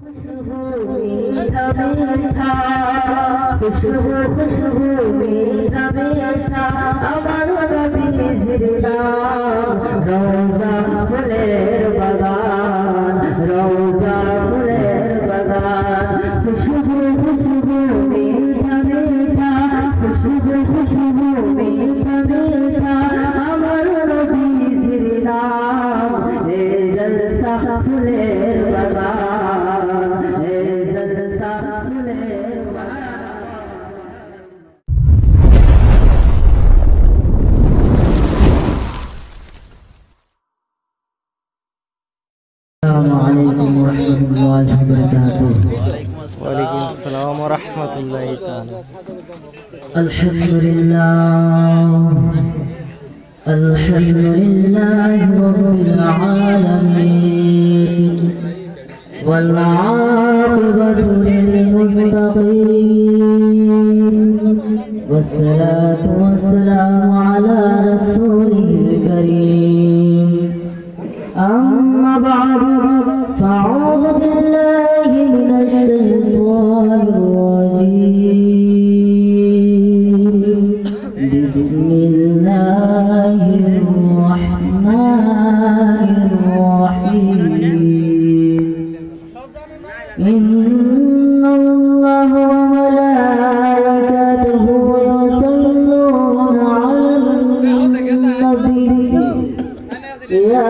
खुशबू मीठा मीठा खुशबू खुशबू मीठा मीठा আমার নবীজির নাম রওজা ফুলের বাগান রওজা ফুলের বাগান খুশবু খুশবু मीठा मीठा খুশবু খুশবু मीठा मीठा আমার নবীজির নাম এ জলসা ফুলের বাগান এ জলসা ফুলের বাগান। السلام عليكم ورحمة الله وبركاته. وعليكم السلام ورحمة الله تعالى. الحمد لله الحمد لله رب العالمين والعاقبة للمتقين والصلاة والسلام على رسوله الكريم. أما بعد فأعوذ بالله من الشيطان الرجيم. بسم الله الرحمن الرحيم. إن الله وملائكته يصلون على النبي يا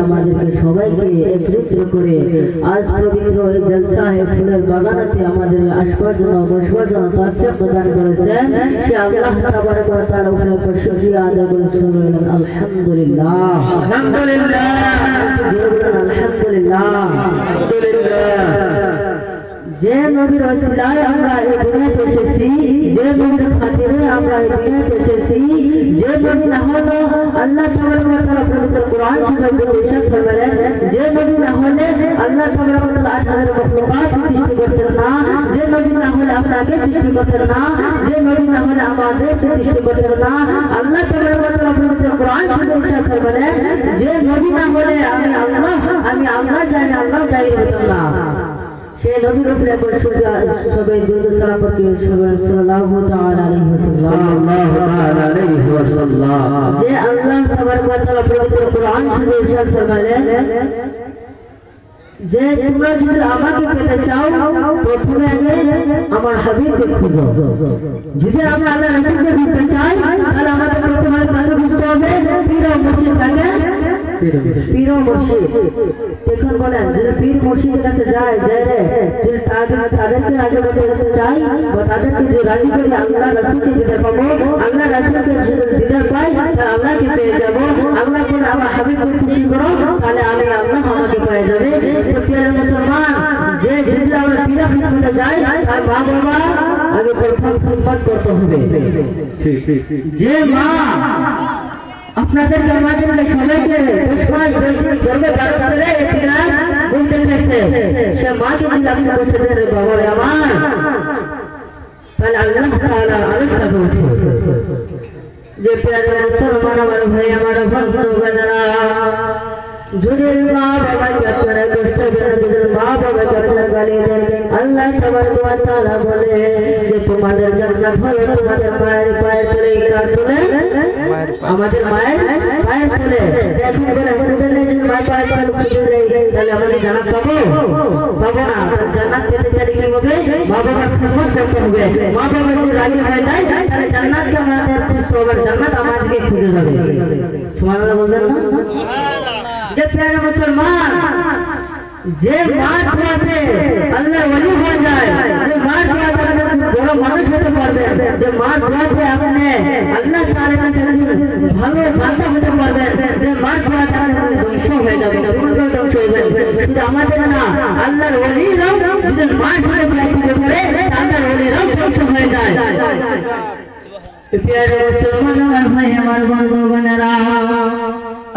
আমাদেরকে সবাইকে একত্রিত করে আজ পবিত্র এই জলসায়ে ফুলের বাগানেতে আমাদের আসবার জন্য বসবার জন্য তৌফিক প্রদান করেছেন সে আল্লাহ তাবারক ওয়া তাআলার উপরে শুকরিয়া আদায় করে শুনুন আলহামদুলিল্লাহ আলহামদুলিল্লাহ আলহামদুলিল্লাহ আলহামদুলিল্লাহ। যে নবীর ওসিলায় আমরা এই দুনিয়াতে এসেছি যে নবীর খাতিরে আমরা এই দুনিয়াতে এসেছি যে নবী না হলো আল্লাহ তাবারক ওয়া তাআলা পবিত্র কোরআন শরীফে ইরশাদ ফরমালেন যে নবী না হলে আল্লাহ তাবারক ওয়া তাআলা 8000 মাখলুকাত সৃষ্টি করতেন না যে নবী না হলে আপনাকে সৃষ্টি করতেন না যে নবী না হলে আমাদেরকে সৃষ্টি করতেন না আল্লাহ তাবারক ওয়া তাআলা পবিত্র কোরআন শরীফে ইরশাদ ফরমালেন যে নবী না হলে আমি আল্লাহ জানি আল্লাহ জাহির হতাম না। সেই নবীর উপরে একবার সবাই দুরূদ সালাম পড়িয়ে সাল্লাল্লাহু তাআলা আলাইহি ওয়াসাল্লাম। যে আল্লাহ তাবারক ওয়া তাআলা পবিত্র কোরআন শরীফে ইরশাদ ফরমালেন যে তোমরা যদি আমাকে পেতে চাও প্রথমে আগে আমার হাবিবকে খুঁজো। যদি আমরা আল্লাহর রাসূলকে খুঁজতে চাই তাহলে আমাদের প্রথমে কাকে খুঁজতে হবে? পীর ও মুর্শিদকে। পীর ও মুর্শিদ দেখুন বলেন যদি পীর মুর্শিদের কাছে যায় যদি তাদেরকে রাজি করতে চাই বা তাদেরকে যদি রাজি করি আল্লাহ রাসূলকে দিতে পাবো আল্লাহ রাসূলকে যদি দিতে পাই তাহলে আল্লাহকে পেয়ে যাবো। আল্লাহ বলে আমার হাবিবকে খুশি করো তাহলে আমি আল্লাহ আমাকে পেয়ে যাবে। তো প্রিয় মুসলমান যে যদি আমরা পীর খিদমতে যাই তার মা বাবা আগে প্রথম খিদমত করতে হবে। যে মা আপনাদেরকে আমাদেরকে সবাইকে গর্বে ধারণ করে এটিরা বলতে গেছে সে মাকে যদি আপনি বসে দেন বাবা আমার তাহলে আল্লাহ তাআলা আলোচনা করছে যে প্রিয় মুসলমান আমার ভাই আমার বন্ধুগণরা যদি মা বাবাকে আপনারা কষ্ট দেন যদি মা বাবাকে আপনারা গালি দেন আল্লাহ তাবারক ওয়া তাআলা বলে যে তোমাদের জান্নাত হলো তোমাদের মায়ের পায়ের তলে কার তলে আমাদের মায়ের পায়ের তলে। দেখুন বলে আমাদের যদি মায়ের পায়ের তলে খুঁজে দেই তাহলে আমরা জান্নাত পাবো না। জান্নাত পেতে চাইলে কি হবে? মা বাবার সাপোর্ট করতে হবে। মা বাবা যদি রাজি হয়ে যায় তাহলে জান্নাতকে আমাদের খুঁজতে হবে জান্নাত আমাদেরকে খুঁজে যাবে। সুবহানাল্লাহ বলবেন না? যে প্রিয় মুসলমান যে মা দোয়াতে আল্লাহ ওলি হয়ে যায় যে মা দোয়াতে বড় মানুষ হতে পারবেন যে মা দোয়াতে আপনি আল্লাহ তাআলার কাছে ভালো বান্দা হতে পারবেন যে মা দোয়াতে আপনি ধ্বংস হয়ে যাবেন ধ্বংস হয়ে যাবেন। শুধু আমাদের না আল্লাহর ওলিরাও যদি মার সাথে প্রার্থনা করে আল্লাহর ওলিরাও ধ্বংস হয়ে যায়। प्यारे मुसलमान और भाई हमारे बंधुगणरा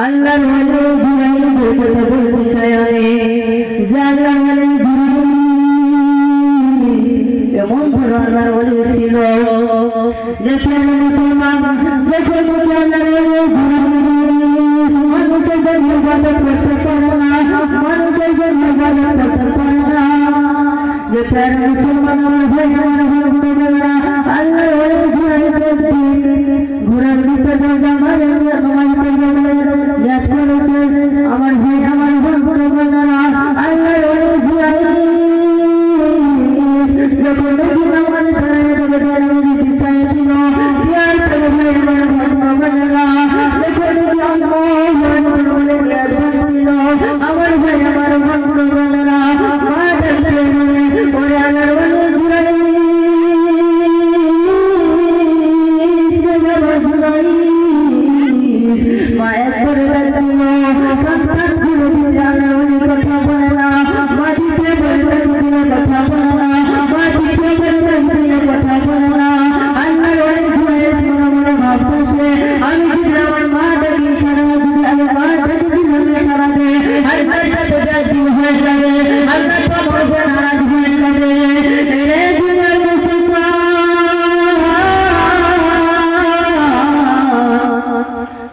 अल्लाह वाले जुराई को बोलते चाहे जाना वाले जुराई एमन भरा अल्लाह वाले सिलो जे प्यारे मुसलमान देखो अल्लाह वाले जुराई मनुष्य जन इबादत करते करना मनुष्य जन इबादत करते करना जे प्यारे मुसलमान और भाई हमारे बंधुगणरा अल्लाह वाले जुराई से ঘোড়ার ভিতরে জামার নমাজ পড়বে ইয়াদ করেছে আমার ভাই আমার বন্ধুগণরা আল্লাহর ওই জুয়াই যখন নমাজ পড়ে তবে আমি দিশাই দিল ইয়ার করে ভাই আমার বন্ধুগণরা যখন আল্লাহ বলে ইয়াদ দিল আমার ভাই আমার বন্ধুগণরা মাদের প্রেমে ওরে আল্লাহর ওই জুয়াই মায়ের করে রাখলো সন্তান গুলো বিদ্যালয় অনেক কথা বলে না মাটিতে বলতে কথা বলে না মাটিতে বলতে কথা বলে না আল্লাহর অনেক সময় মনে মনে ভাবতেছে আমি যদি আমার মা ডাকি সারা যদি আমি মা ডাকি যদি সারা দে আল্লাহর সাথে ব্যাধি হয়ে যাবে আল্লাহ তো আমার বোন হারাজ হয়ে যাবে রে দুনিয়ার মুসলমান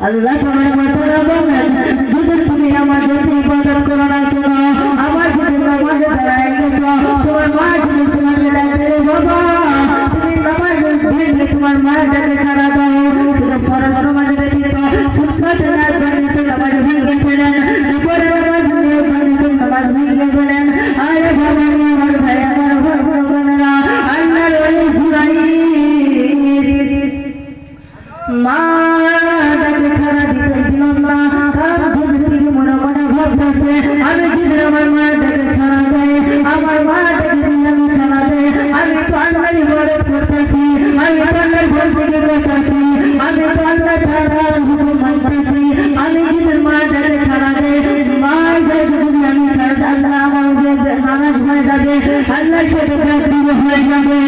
আল্লাহ তোমার মাতারা বলেন যদি তুমি আমার যদি ইবাদত করো না কেন আমার যদি নামাজ দাঁড়ায় গেছো তোমার মা যদি তোমাকে ডাকে বাবা তুমি নামাজ ভেঙে তোমার মা ডাকে সারা দাও শুধু ফরজ নামাজ ব্যতীত সুন্নাত নামাজ বানিয়ে নামাজ ভেঙে ফেলেন দুপুরে নামাজ নিয়ে বানিয়ে নামাজ ভেঙে ফেলেন আরে বাবা আমার ভাই আমার বন্ধুগণরা আল্লাহর ওই জুরাই মা ডাকে সারা দিতে দিল না কার যদি থেকে মনে মনে ভাবতেছে আমি যদি আমার মা ডাকে সারা দেয় আমার মা ডাকে দিলে আমি সারা দেয় আমি তো আল্লাহর ইবাদত করতেছি আমি তো আল্লাহর ঘর থেকে করতেছি আমি তো আল্লাহ তাআলার হুকুম মানতেছি আমি যদি মা ডাকে সারা দেয় মা যদি আমি সারা দেয় আল্লাহ আমার উপরে নারাজ হয়ে যাবে আল্লাহর সাথে ব্যাধি হয়ে যাবে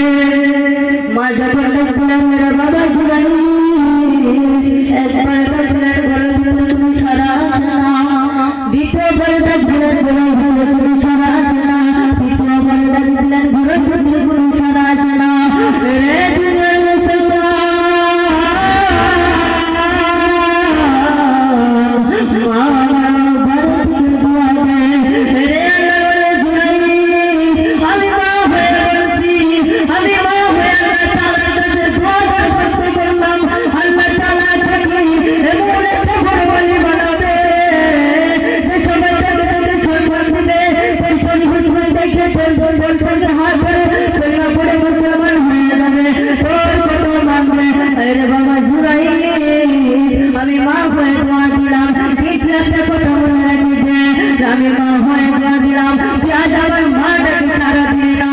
মা যখন দেখলেন মেরে বাবা জুরাই একবার বললেন বলে তুমি সারা আসে না দ্বিতীয়বার দেখলেন বলে তুমি সারা আসে না তৃতীয়বার দেখলেন বলে তুমি সারা আসে না রে দুনিয়ার মুসলমান মা ভারতীয় দোয়া দে রে আল্লাহ বলে জুরাই আমি মা হয়ে বলছি আমি মা হয়ে আল্লাহ তাআলার কাছে দোয়া করতে করলাম আল্লাহ তাআলা এমন একটা ঘরবাড়ি বানাবে যে সবাই তাকে সম্মান দিবে পেছন হুকুম দেখে পেছনে হাত ধরে কল্লা পড়ে মুসলমান হয়ে যাবে তোর কথা মানবে আরে বাবা জুরাই আমি মা হয়ে দোয়া দিলাম ঠিক একটা কথা মনে রাখবে আমি মা হয়ে দোয়া দিলাম তুই আজ আমার মা ডাকে সারা দিলি না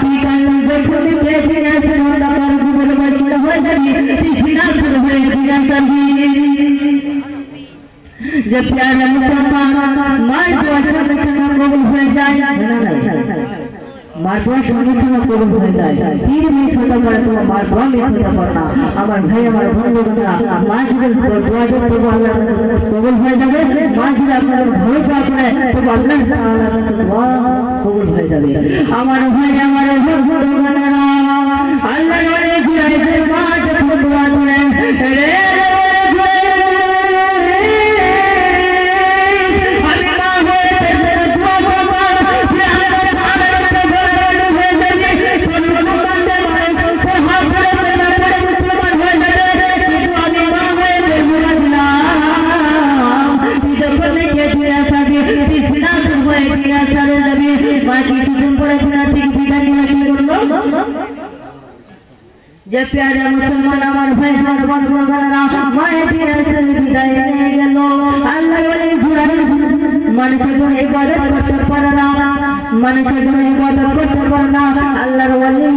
তুই কাল দেখো দেখে আসে না তার গুবর বসে হয়ে যাবি তুই সিনা শুরু হয়ে দিলা সবই যে প্যারা মুসলমান মার দোয়া সঙ্গে সঙ্গে কবুল হয়ে যায় মার দোয়া সঙ্গে সঙ্গে কবুল হয়ে যায় তীর মিস হতে পারে তোমার মার দোয়া মিস হতে পারে না আমার ভাই আমার বন্ধুগণরা মা যদি দোয়া করতে আল্লাহর কাছে কবুল হয়ে যাবে মা যদি আপনাদের ভালো দোয়া করে তবে আল্লাহ তাআলার কাছে দোয়া কবুল হয়ে যাবে আমার ভাই আমার বন্ধুগণরা আল্লাহর ওই জিয়ারতের মা যখন দোয়া করেন রে যে প্যারা মুসলমান আমার ভাই আমার বন্ধুগণরা মায়ের দিয়েছে বিদায় নিয়ে গেল আল্লাহ বলে জুরাই মানুষের কোনো ইবাদত করতে পারে না মানুষের কোনো ইবাদত করতে পারে না আল্লাহর ওলি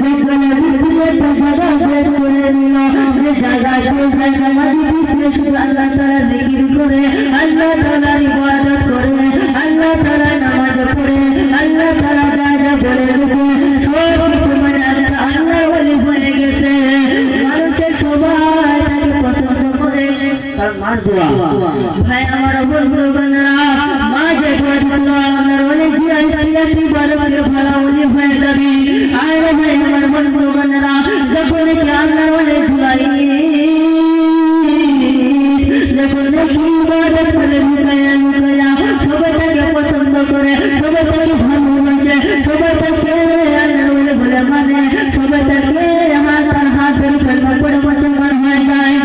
দেখলেন পৃথিবীতে জায়গা বের করে নিল যে জায়গাতে জায়গা মাঝে পিছনে শুধু আল্লাহ তাআলা জিকির করে আল্লাহ তাআলার ইবাদত করে আল্লাহ তাআলার নামাজ পড়ে আল্লাহ তাআলা যা যা বলে গেছে সব কিছু মানে আর দোয়া ভাই আমার বন্ধুগণরা মাঝে দোয়া দিছিল আপনার ওলি জিয়া ইসলাতি বালকের ভালো ওলি হয়ে যাবে আর ভাই আমার বন্ধুগণরা যখন কি আপনার ওলি জুলাই যখন কি ইবাদত করে লুকায়া লুকায়া সবাই তাকে পছন্দ করে সবাই তাকে ভালোবাসে সবাই তাকে আপনার ওলি বলে মানে সবাই তাকে তার হাত ধরে কলমা পড়ে মুসলমান হয়ে যায়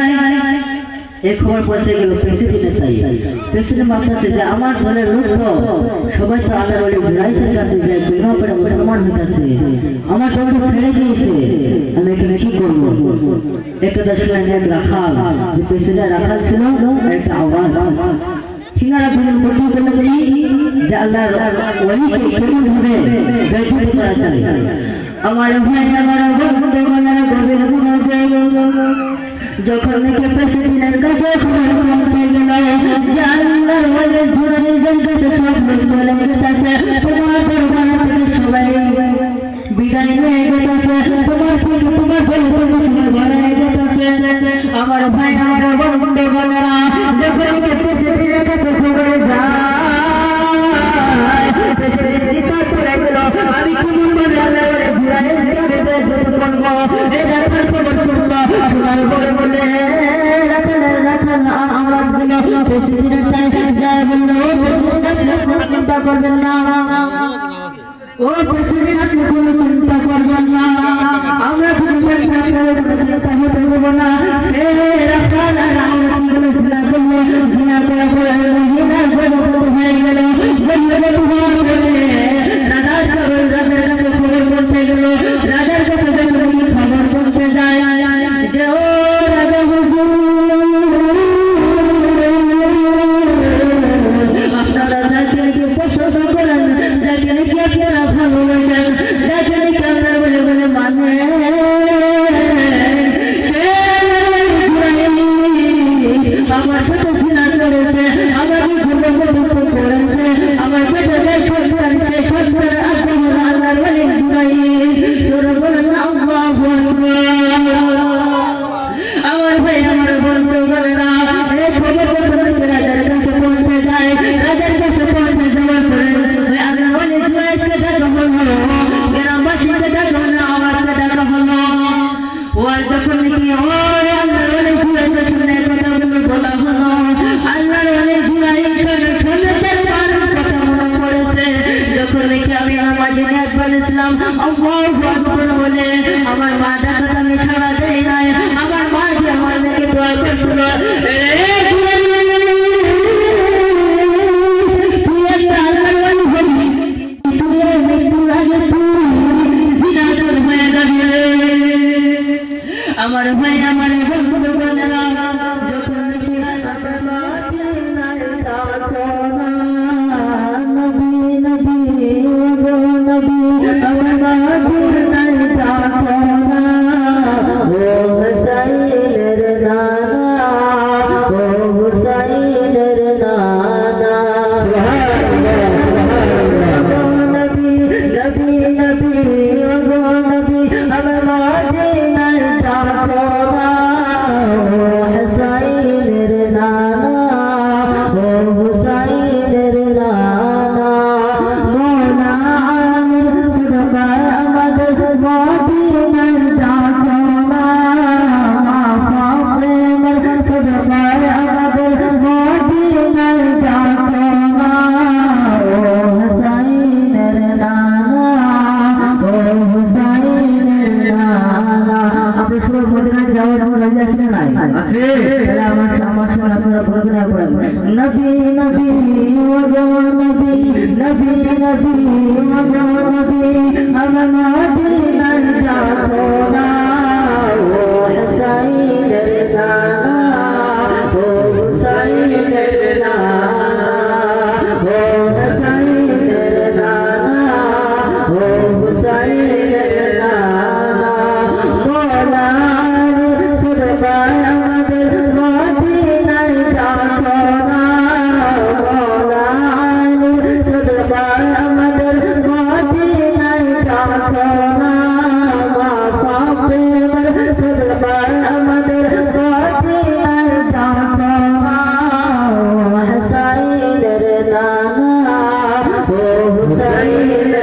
एक खबर पहुंचे गए प्रेसिडेंट ताई प्रेसिडेंट मानता যে আমার দলের লোক তো সবাই তো আল্লাহর ওলি জুরাইসের কাছে যায় কলমা পড়ে মুসলমান হইতাছে আমার দল তো ছেড়ে দিয়েছে আমি এখানে কি করব একটা দশলা নেক রাখাল যে প্রেসিডেন্ট রাখাল ছিল একটা আওয়াজ সিঙ্গারা বিলের মধ্যে বলে বলি যে আল্লাহর ওলিকে কেমন ভাবে বেইজ্জতি করা যায় আমার ভাই আমার বন্ধু বলার গভীর মনোযোগ যখন নাকি প্রেসিডেন্টের কাছে খবর পৌঁছে গেল যে আল্লাহর ওলি জুরাইসের কাছে সব লোক চলে গেছে তোমার দরবার থেকে সবাই বিদায় নিয়ে গেছে তোমার থেকে তোমার দরবার সবাই ঘরে গেছে আমার ভাই আমার বন্ধু বলারা যখন নাকি প্রেসিডেন্টের কাছে খবর যায় প্রেসিডেন্ট চিন্তা করে গেল আমি কেমন ভাবে আল্লাহর ওলি জুরাইসকে বেইজ্জতি করব এই দরবার খবর শুনলো শোনার পরে বলে রাখাল আওয়াজ দিল প্রেসিডেন্ট যায় বলল প্রেসিডেন্ট চিন্তা করবেন না ও প্রেসিডেন্ট আপনি কোনো চিন্তা করবেন না আমরা চিন্তা হতে দেবো না সে রাখাল আর আওয়াজ বলেছিল বললো জিনা করে হয়ে গেল রাজার কাছে খবর পৌঁছে গেল রাজার কাছে খবর পৌঁছে যায় যে ও রাজা হুজুর আপনারা যাকে নাকি পছন্দ করেন যাকে নাকি আপনারা ভালোবাসেন যাকে নাকি আপনার বলে বলে মানে আমার সাথে সিনা করেছে আমাকে ঘুরে করেছে আমার পেটে সন্তান সে সন্তান আগ্রহ আল্লাহর ওলি জুরাইস তোর বলেন আল্লাহু আকবার আমার ভাই আমার বন্ধু বলেরা এই খবর রাজার কাছে পৌঁছে যায় রাজার কাছে পৌঁছে যাওয়ার পরে আল্লাহর ওলি জুরাইসকে ডাকা হলো গ্রামবাসীকে ডাকা হলো আওয়াজকে ডাকা হলো ওর যখন নাকি ওই আল্লাহর ওলি জুরাইসের সামনে কথাগুলো বলা হলো আল্লাহর ওলি জুরাইস শুনে তার কথা মনে পড়েছে যখন নাকি আমি নামাজে নিয়াত বলেছিলাম আল্লাহু আকবার বলে আমার মা ডাকাত আমি সাড়া দেই নাই আমার মা যে আমার নাকি দোয়া করছিল তুই একটা আল্লাহর ওলি হবি তুই মৃত্যুর আগে তুই জিনাদার হয়ে যাবি আমার ভাই আমার বন্ধু বলেরা যখন নাকি মদিনা